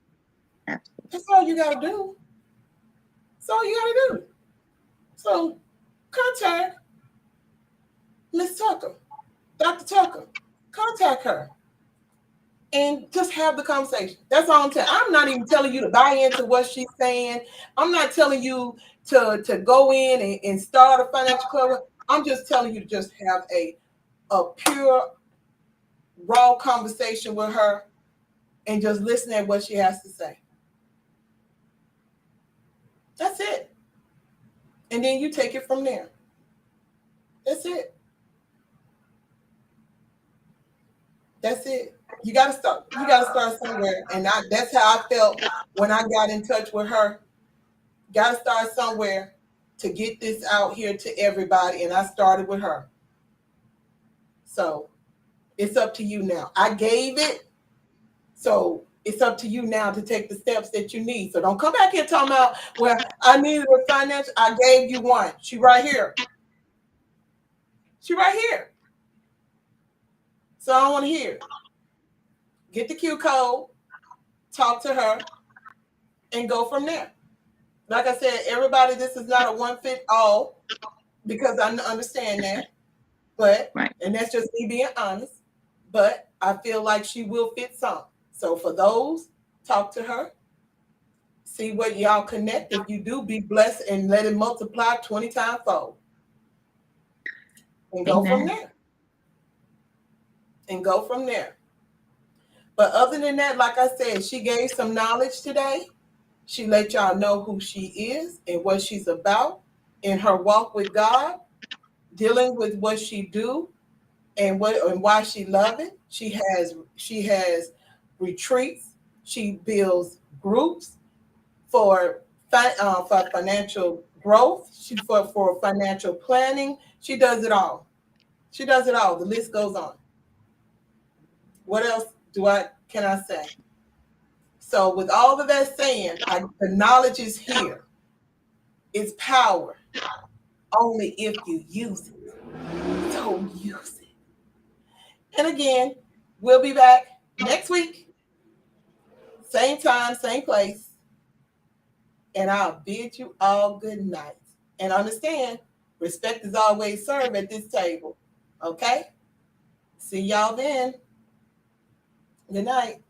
Speaker 2: Absolutely.
Speaker 1: That's all you gotta do. That's all you gotta do. So contact Miss Tucker, Dr. Tucker. Contact her and just have the conversation. That's all I'm telling. I'm not even telling you to buy into what she's saying. I'm not telling you to go in and start a financial club. I'm just telling you to just have a pure, raw conversation with her and just listen at what she has to say. That's it. And then you take it from there. That's it. That's it. You gotta start. You gotta start somewhere. And that's how I felt when I got in touch with her. Gotta start somewhere to get this out here to everybody. And I started with her. So it's up to you now. I gave it. So it's up to you now to take the steps that you need. So don't come back here talking about, well, I needed a financial. I gave you one. She right here. She right here. So I don't want to hear it. Get the Q code, talk to her, and go from there. Like I said, everybody, this is not a one fit all because I understand that. But,
Speaker 2: Right.
Speaker 1: and that's just me being honest, but I feel like she will fit some. So for those, talk to her, see what y'all connect. If you do, be blessed and let it multiply 20 times fold. And go from
Speaker 2: Amen.
Speaker 1: there. And go from there. But other than that, like I said, she gave some knowledge today. She let y'all know who she is and what she's about in her walk with God, dealing with what she do and why she love it. She has retreats. She builds groups for financial growth. For financial planning. She does it all. She does it all. The list goes on. What else can I say? So with all of that saying, the knowledge is here. It's power. Only if you use it. So use it. And again, we'll be back next week. Same time, same place. And I'll bid you all good night. And understand, respect is always served at this table. Okay? See y'all then. Good night.